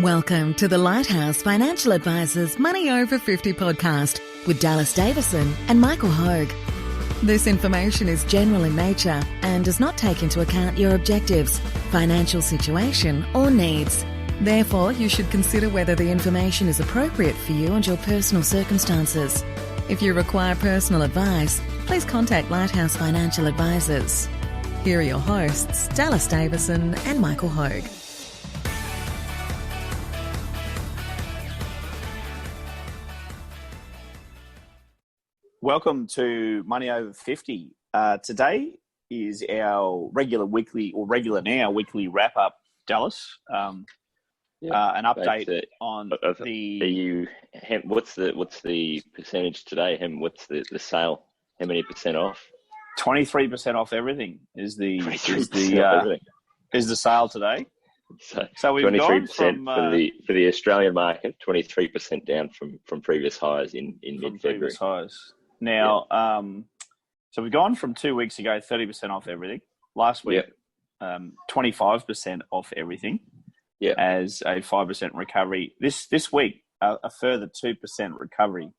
Welcome to the Lighthouse Financial Advisors Money Over 50 podcast with Dallas Davison and Michael Hogue. This information is general in nature and does not take into account your objectives, financial situation or needs. Therefore, you should consider whether the information is appropriate for you and your personal circumstances. If you require personal advice, please contact Lighthouse Financial Advisors. Here are your hosts, Dallas Davison and Michael Hogue. Welcome to Money Over 50. Today is our regular weekly wrap-up, Dallas. An update on the... What's the percentage today? What's the sale? How many percent off? 23% off everything is the sale today. So we've 23% for the Australian market, 23% down from previous highs in mid-February. Previous highs. Now, so we've gone from 2 weeks ago, 30% off everything. Last week, 25% off everything as a 5% recovery. This week, a further 2% recovery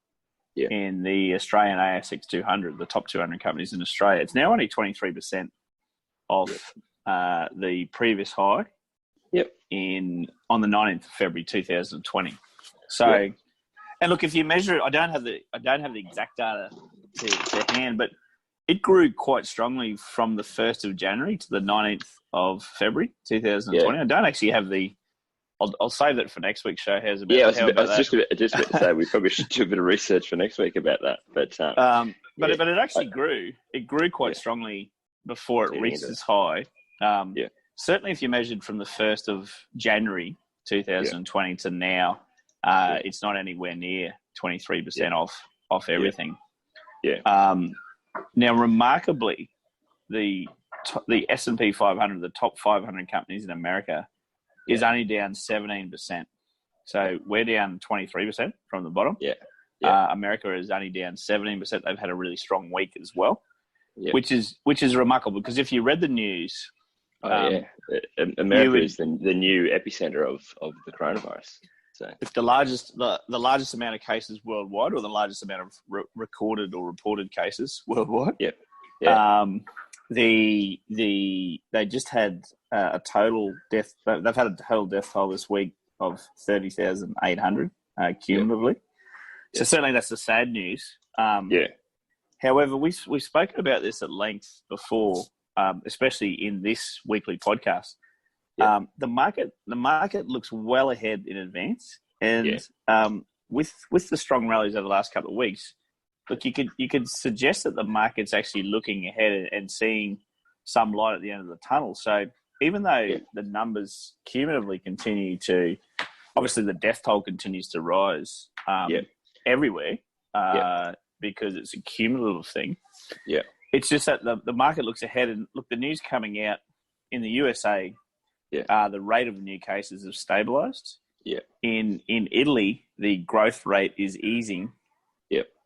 in the Australian ASX 200, the top 200 companies in Australia. It's now only 23% off the previous high on the 19th of February 2020. So... And look, if you measure it, I don't have the exact data to hand, but it grew quite strongly from the 1st of January to the 19th of February 2020. I don't actually have the. I'll save that for next week's show. How's about? I was just about to say we probably should do a bit of research for next week about that. But it actually grew. It grew quite strongly before it reached its high. Certainly, if you measured from the 1st of January 2020 to now. It's not anywhere near 23% off everything. Now, remarkably, the S&P 500, the top 500 companies in America, is only down 17%. So we're down 23% from the bottom. America is only down 17%. They've had a really strong week as well, which is remarkable because if you read the news, America is the new epicenter of the coronavirus. So it's the largest amount of cases worldwide, or the largest amount of recorded or reported cases worldwide. They just had a total death. They've had a total death toll this week of 30,800 cumulatively. So certainly that's the sad news. However, we've spoken about this at length before, especially in this weekly podcast. The market looks well ahead in advance, and with the strong rallies over the last couple of weeks, look, you could suggest that the market's actually looking ahead and seeing some light at the end of the tunnel. So even though the numbers cumulatively continue to, obviously the death toll continues to rise everywhere because it's a cumulative thing. It's just that the market looks ahead, and look, the news coming out in the USA. The rate of new cases have stabilised. In Italy, the growth rate is easing.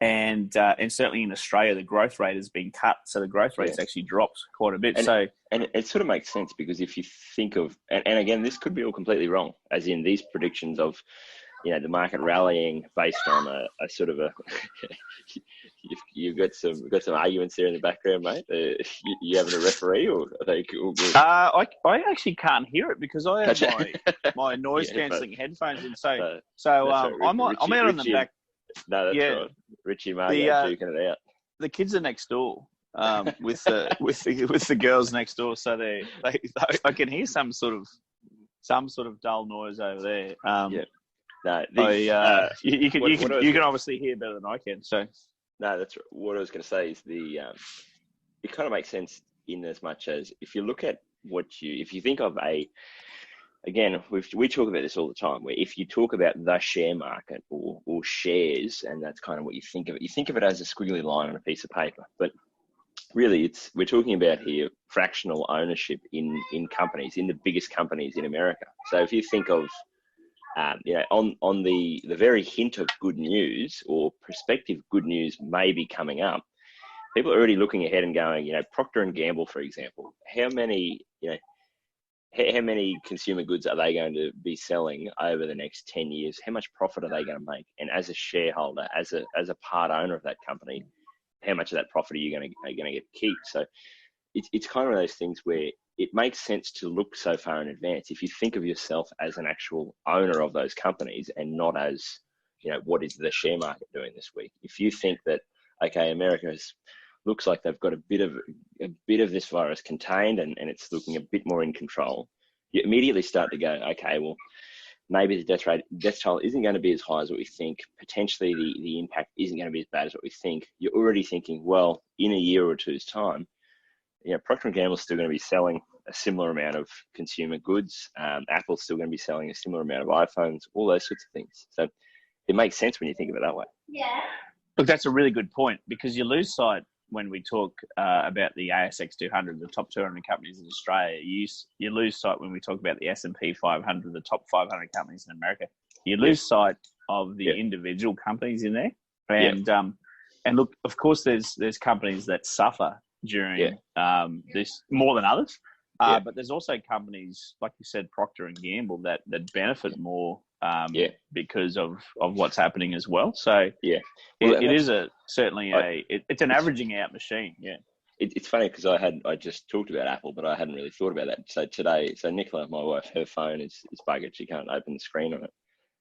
And certainly in Australia, the growth rate has been cut, so the growth rate's actually dropped quite a bit. And it sort of makes sense because if you think of, and again, this could be all completely wrong, as in these predictions of, the market rallying based on a sort of a. You've got some arguments there in the background, mate. You having a referee, or are they all good? I actually can't hear it because I have my noise cancelling headphones in. So I'm out on the back. No, that's right. Richie Martin duking it out. The kids are next door with the girls next door, so I can hear some sort of dull noise over there. No, you can obviously hear better than I can. So no, that's what I was going to say. Is it kind of makes sense in as much as if you look at if you think of again, we talk about this all the time. Where if you talk about the share market or shares, and that's kind of what you think of it. You think of it as a squiggly line on a piece of paper, but really, we're talking about here fractional ownership in companies, in the biggest companies in America. So if you think of on the very hint of good news or prospective good news may be coming up, people are already looking ahead and going, Procter and Gamble, for example, how many, how many consumer goods are they going to be selling over the next 10 years? How much profit are they going to make? And as a shareholder, as a part owner of that company, how much of that profit are you going to get to keep? So it's kind of one of those things where it makes sense to look so far in advance. If you think of yourself as an actual owner of those companies and not as, what is the share market doing this week? If you think that, okay, America looks like they've got a bit of this virus contained and it's looking a bit more in control, you immediately start to go, okay, well, maybe the death toll isn't going to be as high as what we think. Potentially the impact isn't going to be as bad as what we think. You're already thinking, well, in a year or two's time, Procter & Gamble's still going to be selling a similar amount of consumer goods. Apple's still going to be selling a similar amount of iPhones, all those sorts of things. So it makes sense when you think of it that way. Yeah. Look, that's a really good point, because you lose sight when we talk about the ASX 200, the top 200 companies in Australia. You lose sight when we talk about the S&P 500, the top 500 companies in America. You lose sight of the individual companies in there. And look, of course, there's companies that suffer during this more than others. But there's also companies, like you said, Procter & Gamble, that benefit more because of what's happening as well. So it is it's an averaging out machine. Yeah. It's funny because I just talked about Apple, but I hadn't really thought about that. So today, Nicola, my wife, her phone is buggered. She can't open the screen on it.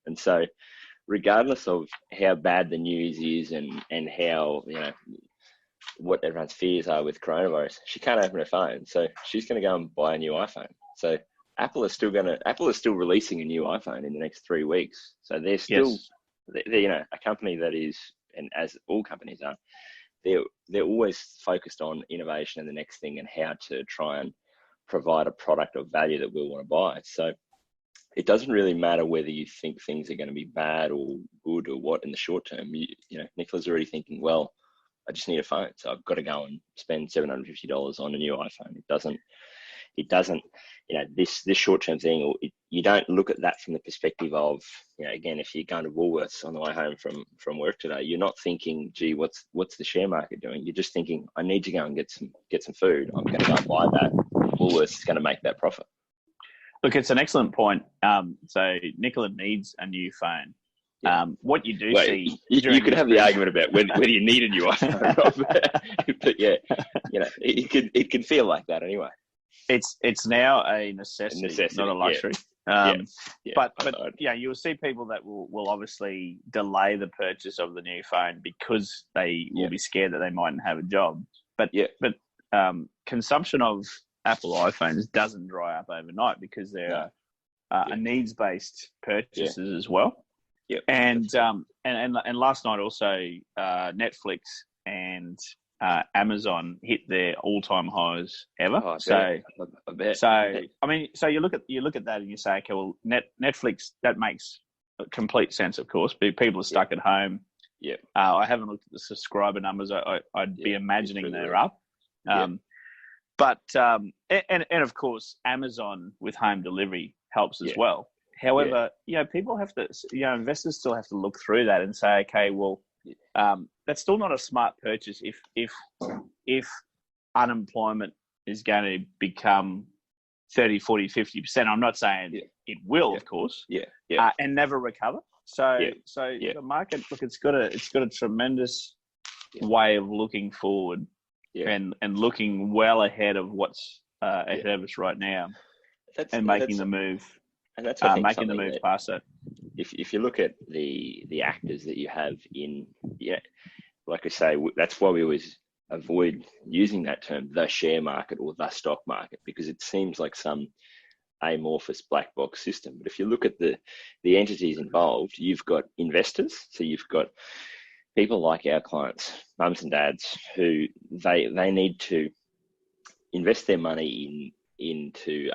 And so regardless of how bad the news is and how, what everyone's fears are with coronavirus, she can't open her phone. So she's going to go and buy a new iPhone. So Apple is still releasing a new iPhone in the next 3 weeks. So they're still, they're a company that is, and as all companies are, they're always focused on innovation and the next thing and how to try and provide a product of value that we'll want to buy. So it doesn't really matter whether you think things are going to be bad or good or what in the short term. Nicola's already thinking, well, I just need a phone, so I've got to go and spend $750 on a new iPhone. It doesn't, this short-term thing, or you don't look at that from the perspective of, again, if you're going to Woolworths on the way home from work today, you're not thinking, gee, what's the share market doing? You're just thinking, I need to go and get some food. I'm going to go and buy that. Woolworths is going to make that profit. Look, it's an excellent point. So Nicola needs a new phone. What you do see, you could have the argument about whether you need a new iPhone, but it can feel like that anyway. It's now a necessity, not a luxury. But you'll see people that will obviously delay the purchase of the new phone because they will be scared that they mightn't have a job. But consumption of Apple iPhones doesn't dry up overnight because they're a needs-based purchases as well. Yep. And last night also Netflix and Amazon hit their all-time highs ever. Oh, I bet. So you look at that and you say, okay, well, Netflix, that makes complete sense, of course. People are stuck at home. Yeah. I haven't looked at the subscriber numbers. I'd be imagining they're up. But of course, Amazon with home delivery helps as well. However, people have to, investors still have to look through that and say, okay, well, that's still not a smart purchase if unemployment is going to become 30, 40, 50%. I'm not saying it will, of course, and never recover. So the market, look, it's got a tremendous way of looking forward and looking well ahead of what's ahead of us right now, and making the move. And that's making the move past it. If you look at the actors that you have in, like I say, that's why we always avoid using that term, the share market or the stock market, because it seems like some amorphous black box system. But if you look at the entities involved, you've got investors. So you've got people like our clients, mums and dads, who they need to invest their money into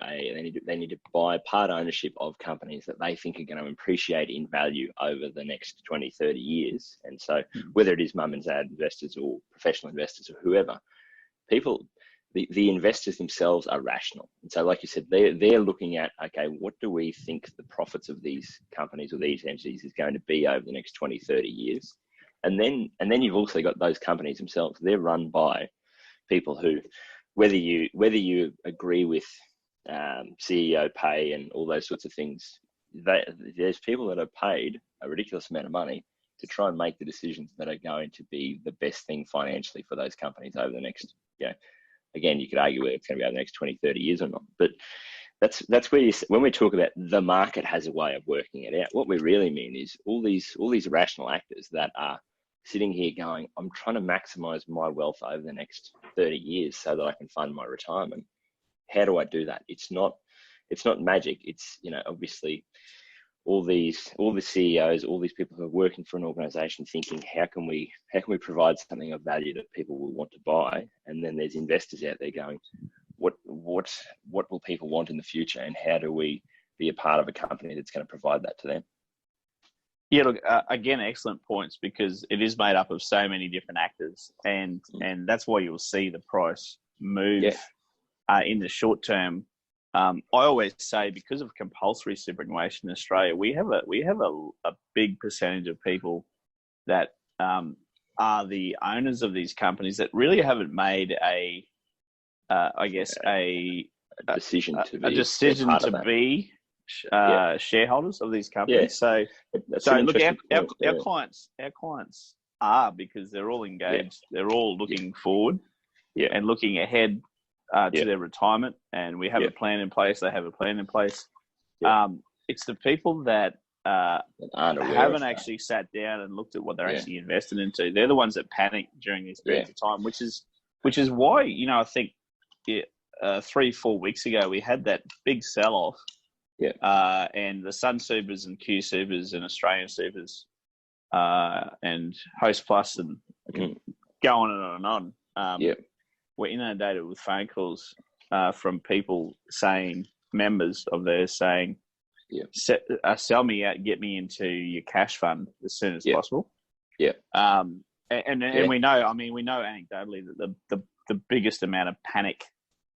they need to buy part ownership of companies that they think are going to appreciate in value over the next 20, 30 years. And so whether it is mum and dad investors or professional investors or whoever, the investors themselves are rational. And so, like you said, they're looking at, okay, what do we think the profits of these companies or these entities is going to be over the next 20, 30 years? And then you've also got those companies themselves. They're run by people who, whether you agree with CEO pay and all those sorts of things. There's people that are paid a ridiculous amount of money to try and make the decisions that are going to be the best thing financially for those companies over the next, again, you could argue whether it's going to be over the next 20, 30 years or not. But that's where when we talk about the market has a way of working it out, what we really mean is all these rational actors that are sitting here going, I'm trying to maximize my wealth over the next 30 years so that I can fund my retirement. How do I do that? It's not magic. It's, obviously all the CEOs, all these people who are working for an organization thinking, how can we provide something of value that people will want to buy? And then there's investors out there going, what will people want in the future? And how do we be a part of a company that's going to provide that to them? Yeah, look, again, excellent points, because it is made up of so many different actors, and that's why you'll see the price move in the short term. I always say, because of compulsory superannuation in Australia, we have a big percentage of people that are the owners of these companies that really haven't made a decision to be shareholders of these companies. So look, our clients are, because they're all engaged. They're all looking forward and looking ahead to their retirement, and we have a plan in place. They have a plan in place. It's the people that haven't actually sat down and looked at what they're actually invested into. They're the ones that panic during these periods of time, which is why, I think 3-4 weeks ago we had that big sell-off. And the Sun Supers and Q Supers and Australian Supers and Host Plus and go on and on. We're inundated with phone calls from people saying, members of theirs saying, sell me out, get me into your cash fund as soon as possible. And we know anecdotally that the biggest amount of panic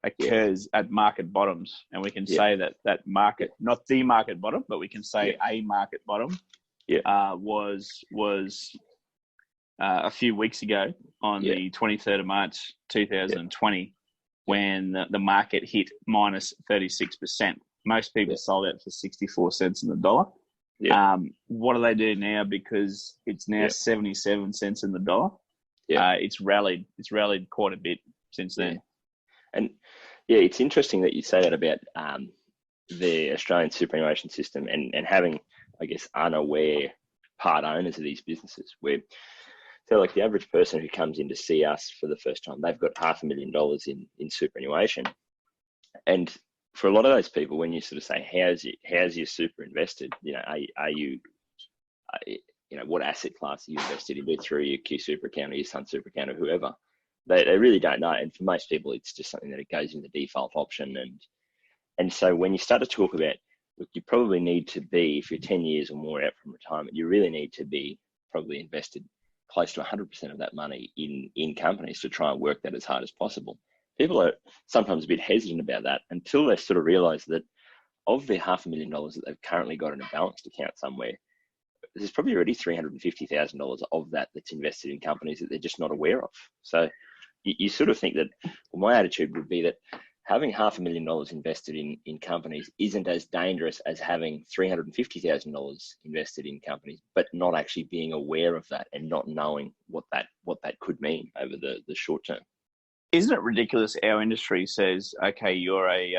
occurs at market bottoms, and we can say that market, not the market bottom, but we can say a market bottom was a few weeks ago on the 23rd of March 2020 when the market hit minus 36%. Most people sold out for 64 cents in the dollar. What do they do now? Because it's now 77 cents in the dollar. It's rallied quite a bit since then. And it's interesting that you say that about the Australian superannuation system and having, I guess, unaware part owners of these businesses. So like the average person who comes in to see us for the first time, they've got $500,000 in superannuation. And for a lot of those people, when you sort of say, how's your super invested? Are you what asset class are you invested in, through your Q Super account or your Sun Super account or whoever? They really don't know. And for most people, it's just something that it goes in the default option. And so when you start to talk about, look, you probably need to be, if you're 10 years or more out from retirement, you really need to be probably invested close to 100% of that money in companies to try and work that as hard as possible. People are sometimes a bit hesitant about that until they sort of realize that of the $500,000 that they've currently got in a balanced account somewhere, there's probably already $350,000 of that that's invested in companies that they're just not aware of. So you sort of think that, well, my attitude would be that having $500,000 invested in companies isn't as dangerous as having $350,000 invested in companies, but not actually being aware of that and not knowing what that could mean over the short term. Isn't it ridiculous? Our industry says, okay, you're a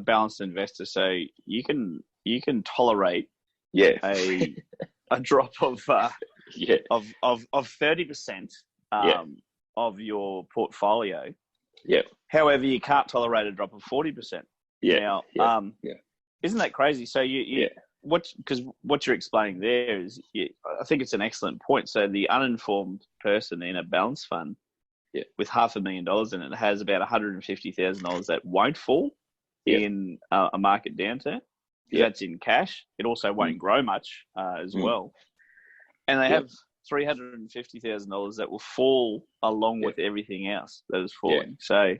balanced investor, so you can tolerate a drop of 30% of your portfolio. However, you can't tolerate a drop of 40%. Isn't that crazy? So because what you're explaining there is, I think it's an excellent point. So the uninformed person in a balance fund with $500,000 in it has about $150,000 that won't fall in a market downturn. That's in cash. It also won't grow much as well. And they have $350,000 that will fall along with everything else that is falling. So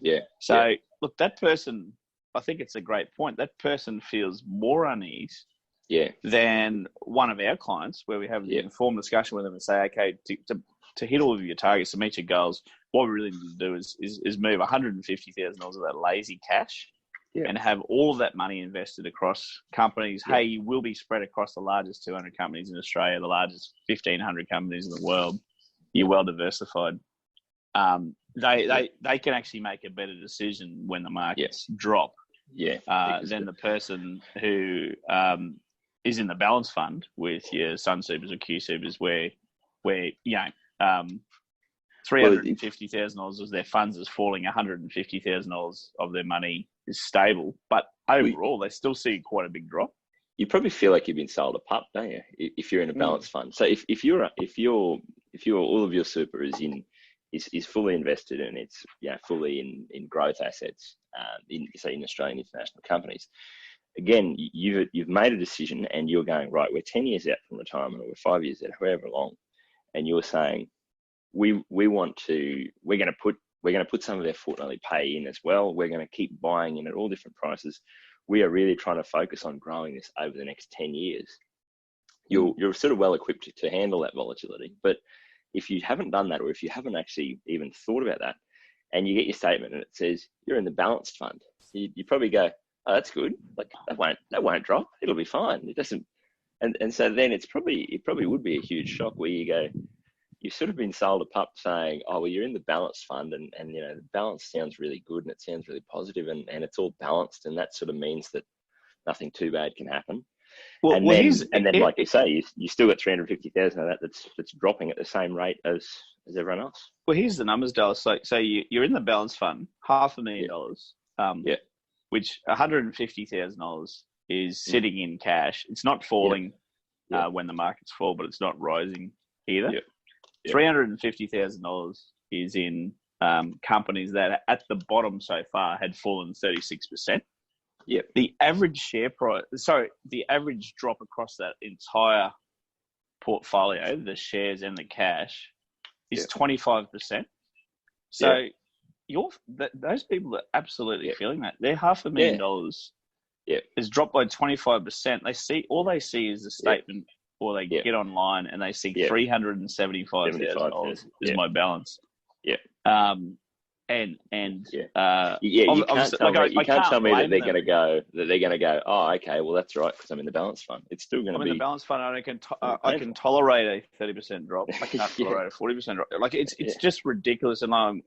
look, that person, I think it's a great point. That person feels more unease than one of our clients, where we have the informed discussion with them and say, okay, to hit all of your targets, to meet your goals, what we really need to do is move $150,000 of that lazy cash and have all of that money invested across companies. Hey, you will be spread across the largest 200 companies in Australia, the largest 1,500 companies in the world. You're well diversified. They can actually make a better decision when the markets drop than the person who is in the balance fund with your Sun Supers or Q Supers where $350,000 of their funds is falling, $150,000 of their money is stable. But overall, they still see quite a big drop. You probably feel like you've been sold a pup, don't you? If you're in a balanced fund. So if you're all of your super is fully invested and it's fully in growth assets, in Australian international companies. Again, you've made a decision and you're going, right, we're 10 years out from retirement or we're 5 years out, however long, and you're saying we're going to put some of their fortnightly pay in as well. We're going to keep buying in at all different prices. We are really trying to focus on growing this over the next 10 years. You're sort of well equipped to handle that volatility. But if you haven't done that, or if you haven't actually even thought about that, and you get your statement and it says you're in the balanced fund, you probably go, oh, that's good. Like that won't drop. It'll be fine. It doesn't. And so then it probably would be a huge shock where you go, you've sort of been sold a pup saying, oh, well, you're in the balanced fund and the balance sounds really good and it sounds really positive and it's all balanced. And that sort of means that nothing too bad can happen. Well, then, like you say, you still got 350,000 of that that's dropping at the same rate as everyone else. Well, here's the numbers, Dallas. So you're in the balance fund, $500,000, which $150,000 is sitting in cash. It's not falling when the markets fall, but it's not rising either. $350,000 is in companies that at the bottom so far had fallen 36%. The average the average drop across that entire portfolio, the shares and the cash, is 25%. So those people are absolutely feeling that. Their $500,000 has dropped by 25%. They see is the statement, or they get online and they see $375,000 is my balance. You can't tell me that they're going to go. Oh, okay, well that's right because I'm in the balance fund. It's still going to be. I'm in the balance fund, and I can tolerate a 30% drop. I can't tolerate a 40% drop. Like it's just ridiculous. And I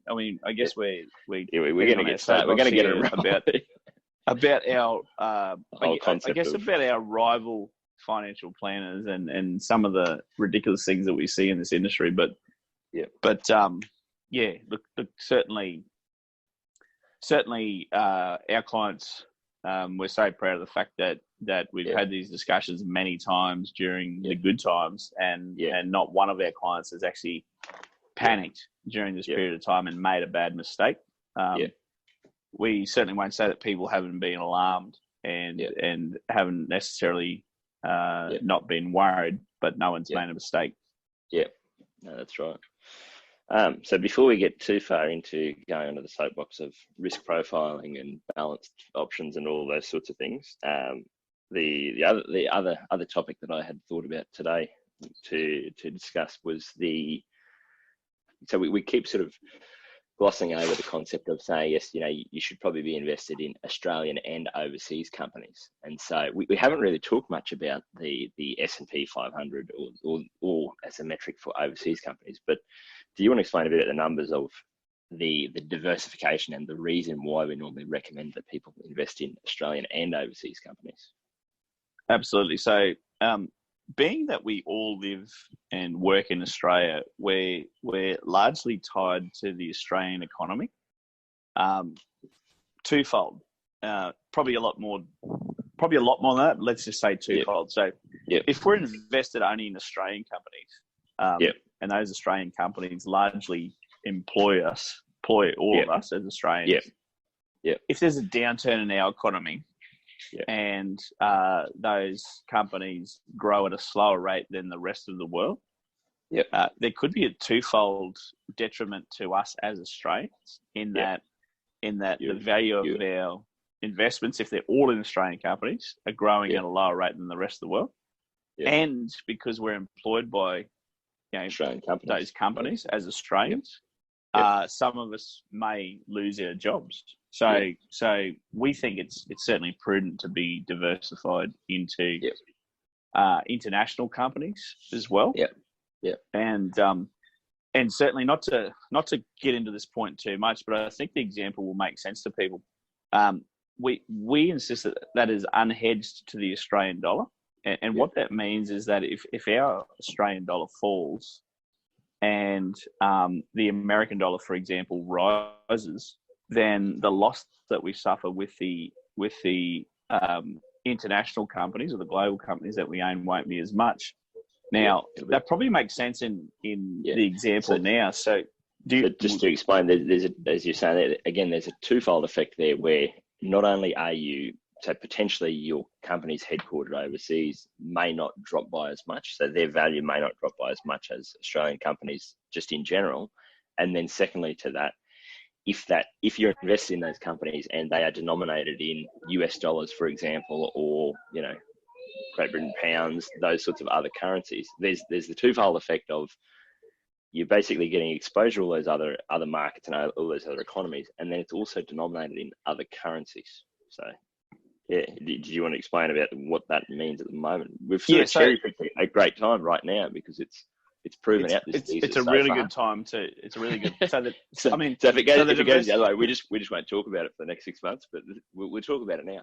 guess we're going to get started. We're going to get it about our about our rival financial planners and some of the ridiculous things that we see in this industry. But look, certainly, our clients, we're so proud of the fact that we've had these discussions many times during the good times, and not one of our clients has actually panicked during this period of time and made a bad mistake. We certainly won't say that people haven't been alarmed and haven't necessarily not been worried, but no one's made a mistake. No, that's right. So before we get too far into going onto the soapbox of risk profiling and balanced options and all those sorts of things, the other topic that I had thought about today to discuss was so we keep sort of glossing over the concept of saying, yes, you should probably be invested in Australian and overseas companies. And so we haven't really talked much about the S&P 500 or as a metric for overseas companies. But do you want to explain a bit of the numbers of the diversification and the reason why we normally recommend that people invest in Australian and overseas companies? Absolutely. So being that we all live and work in Australia, we're largely tied to the Australian economy. Twofold, probably a lot more than that. Let's just say twofold. So if we're invested only in Australian companies, and those Australian companies largely employ all of us as Australians. If there's a downturn in our economy, and those companies grow at a slower rate than the rest of the world, there could be a twofold detriment to us as Australians in that the value of our investments, if they're all in Australian companies, are growing at a lower rate than the rest of the world, and because we're employed by Australian companies, those companies as Australians, some of us may lose our jobs. So we think it's certainly prudent to be diversified into international companies as well. And certainly not to get into this point too much, but I think the example will make sense to people. We insist that is unhedged to the Australian dollar, and what that means is that if our Australian dollar falls and the American dollar, for example, rises, then the loss that we suffer with the international companies or the global companies that we own won't be as much. Now, that probably makes sense in the example now. So, just to explain, there's as you're saying, again, there's a twofold effect there where not only are you, so potentially your company's headquartered overseas may not drop by as much, so their value may not drop by as much as Australian companies just in general. And then secondly to that, if you're invested in those companies and they are denominated in US dollars, for example, or, Great Britain pounds, those sorts of other currencies, there's the twofold effect of you're basically getting exposure to all those other markets and all those other economies, and then it's also denominated in other currencies. So, did you want to explain about what that means at the moment? We've cherry-picked a great time right now because it's proven out this season. It's a really good time to. It's a really good. So if it goes the other way, we just won't talk about it for the next 6 months, but we'll talk about it now.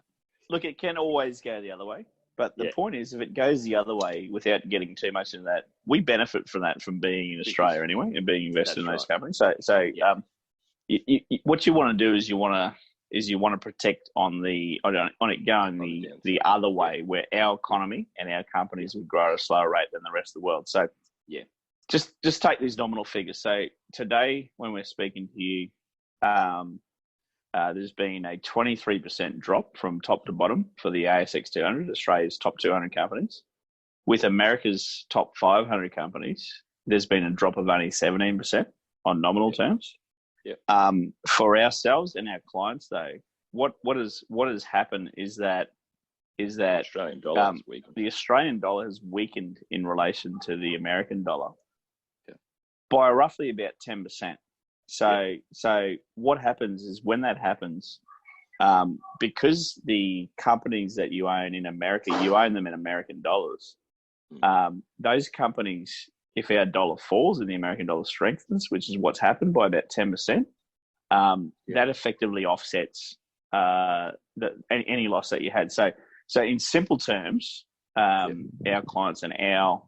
Look, it can always go the other way. But the point is, if it goes the other way, without getting too much into that, we benefit from that from being in Australia anyway and being invested in those companies. So what you want to do is you want to protect on it going the other way, where our economy and our companies would grow at a slower rate than the rest of the world. So just take these nominal figures. So today, when we're speaking to you, there's been a 23% drop from top to bottom for the ASX 200, Australia's top 200 companies. With America's top 500 companies, there's been a drop of only 17% on nominal terms. For ourselves and our clients, though, what has happened is that Australian dollar the Australian dollar has weakened in relation to the American dollar by roughly about 10%. So what happens is when that happens, because the companies that you own in America, you own them in American dollars. Those companies, if our dollar falls and the American dollar strengthens, which is what's happened by about 10%, that effectively offsets any loss that you had. So in simple terms, our clients and our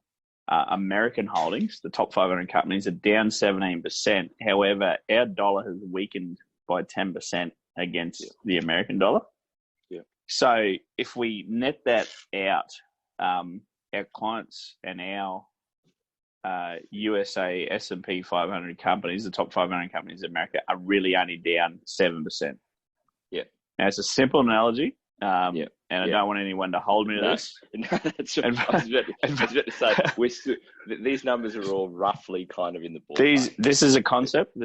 American holdings, the top 500 companies, are down 17%. However, our dollar has weakened by 10% against the American dollar. So if we net that out, our clients and our USA S&P 500 companies, the top 500 companies in America, are really only down 7%. Now, it's a simple analogy. And I don't want anyone to hold me to this. No, that's right. I was about to say, these numbers are all roughly kind of in the ballpark. This is a concept.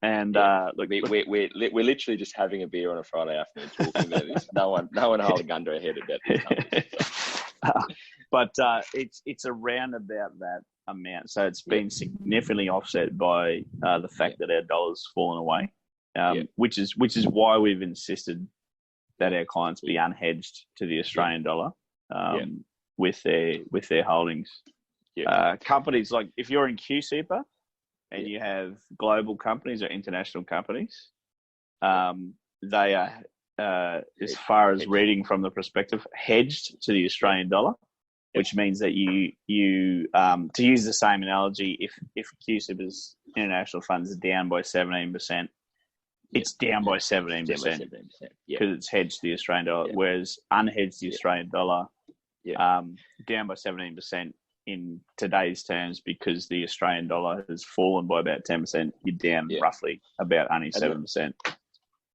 And look, we're literally just having a beer on a Friday afternoon talking about this. No one hold a gun to our head about these numbers. But it's around about that amount. So it's been significantly offset by the fact that our dollar's fallen away, which is why we've insisted that our clients be unhedged to the Australian dollar with their holdings. Companies like, if you're in QSuper and you have global companies or international companies, they are, as far as reading from the perspective, hedged to the Australian dollar, which means that you to use the same analogy, if QSuper's international funds are down by 17%, it's down by 17% because it's hedged the Australian dollar, whereas unhedged the Australian dollar, down by 17% in today's terms because the Australian dollar has fallen by about 10%. You're down roughly about only 7%.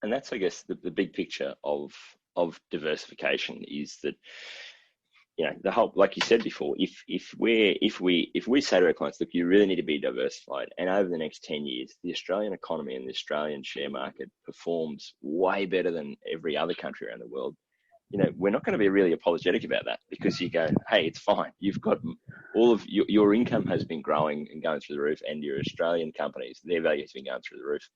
And that's, I guess, the big picture of diversification is that, the whole, like you said before, if we say to our clients, look, you really need to be diversified, and over the next 10 years, the Australian economy and the Australian share market performs way better than every other country around the world, we're not going to be really apologetic about that, because you go, hey, it's fine. You've got all of your income has been growing and going through the roof, and your Australian companies, their value has been going through the roof.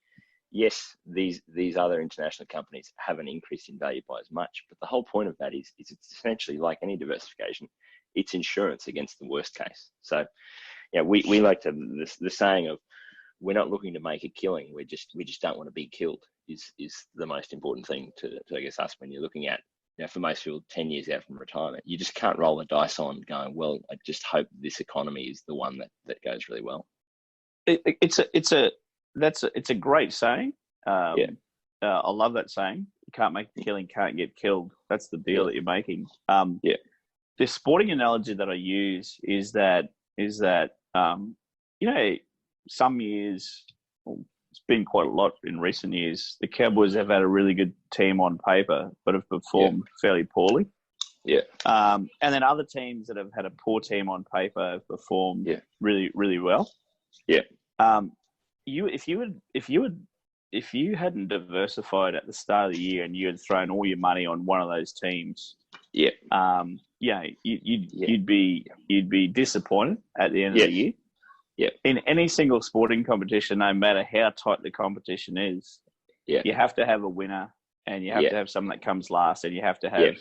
yes, these other international companies haven't increased in value by as much, but the whole point of that is it's essentially like any diversification, it's insurance against the worst case. So, we like to the saying of we're not looking to make a killing, we just don't want to be killed is the most important thing to I guess us when you're looking at, for most people 10 years out from retirement. You just can't roll the dice on going, well, I just hope this economy is the one that goes really well. It's a great saying. I love that saying. You can't make a killing, can't get killed. That's the deal that you're making. The sporting analogy that I use is that some years, it's been quite a lot in recent years, the Cowboys have had a really good team on paper, but have performed fairly poorly. And then other teams that have had a poor team on paper have performed really, really well. If you hadn't diversified at the start of the year and you had thrown all your money on one of those teams, you'd be disappointed at the end of the year. In any single sporting competition, no matter how tight the competition is, you have to have a winner, and you have to have someone that comes last, and you have to have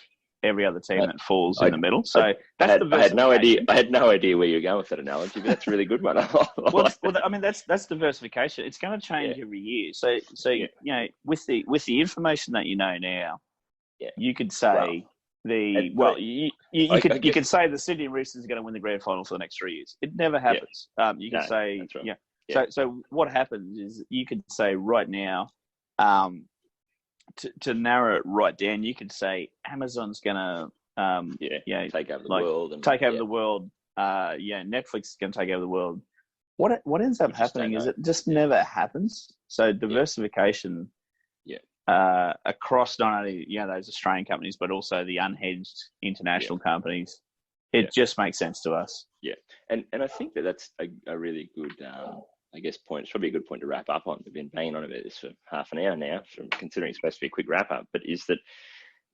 every other team that falls in the middle. So I had no idea where you're going with that analogy, but that's a really good one. I mean, that's diversification. It's going to change every year. So with the information that you know now, you could say you could say the Sydney Roosters are going to win the grand final for the next 3 years. It never happens. You can say So what happens is you could say right now, to narrow it right down, you could say Amazon's going to take over the world. The world. Netflix is going to take over the world. What ends up happening is it just never happens. So diversification across not only those Australian companies but also the unhedged international companies, it just makes sense to us. And I think that's a really good point. It's probably a good point to wrap up on. We've been banging on about this for half an hour now, considering it's supposed to be a quick wrap up, but is that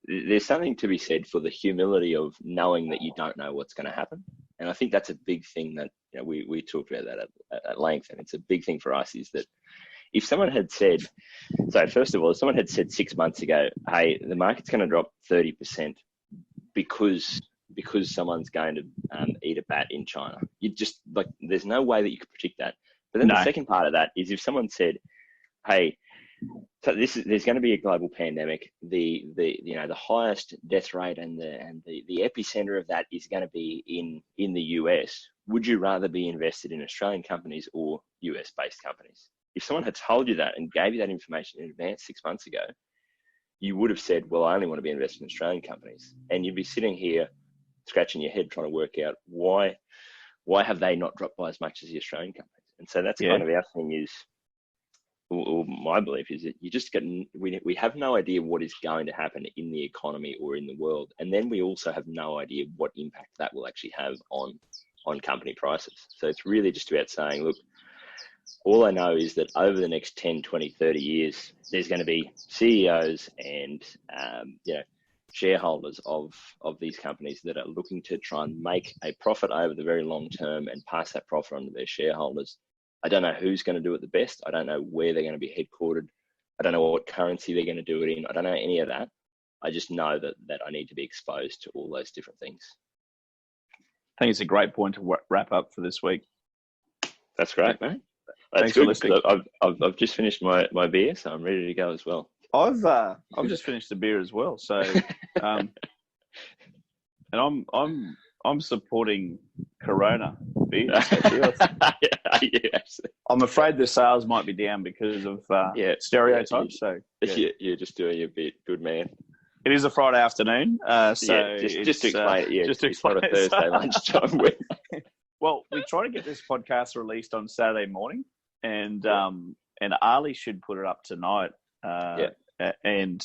there's something to be said for the humility of knowing that you don't know what's going to happen. And I think that's a big thing that we talked about that at length, and it's a big thing for us is that if someone had said, first of all, if someone had said 6 months ago, hey, the market's going to drop 30% because someone's going to eat a bat in China, you just there's no way that you could predict that. But then the second part of that is if someone said, hey, so there's going to be a global pandemic, the highest death rate and the epicenter of that is going to be in the US. Would you rather be invested in Australian companies or US based companies? If someone had told you that and gave you that information in advance 6 months ago, you would have said, well, I only want to be invested in Australian companies. And you'd be sitting here scratching your head trying to work out why have they not dropped by as much as the Australian companies? And so that's kind of our thing is, or my belief is that you just we have no idea what is going to happen in the economy or in the world. And then we also have no idea what impact that will actually have on company prices. So it's really just about saying, look, all I know is that over the next 10, 20, 30 years, there's going to be CEOs and, shareholders of these companies that are looking to try and make a profit over the very long term and pass that profit on to their shareholders. I don't know who's going to do it the best. I don't know where they're going to be headquartered. I don't know what currency they're going to do it in. I don't know any of that. I just know that I need to be exposed to all those different things. I think it's a great point to wrap up for this week. That's great, mate. Thanks for listening. I've just finished my beer, so I'm ready to go as well. I've just finished the beer as well. So, and I'm supporting Corona beer. I'm afraid the sales might be down because of stereotypes. You're just doing your bit, good man. It is a Friday afternoon, so just to explain it. Just to explain it. Thursday lunchtime. Well, we try to get this podcast released on Saturday morning, and Ali should put it up tonight. And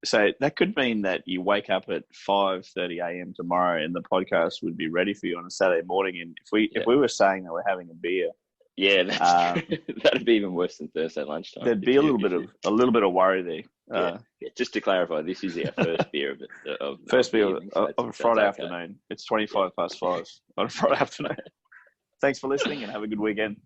so that could mean that you wake up at 5:30 a.m. tomorrow, and the podcast would be ready for you on a Saturday morning. And if we were saying that we're having a beer, that'd be even worse than Thursday lunchtime. There'd be a little bit of worry there. Just to clarify, this is our first beer of a Friday afternoon. It's 25 past 5 on a Friday afternoon. Thanks for listening, and have a good weekend.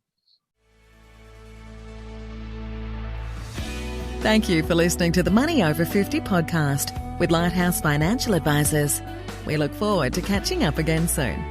Thank you for listening to the Money Over 50 podcast with Lighthouse Financial Advisors. We look forward to catching up again soon.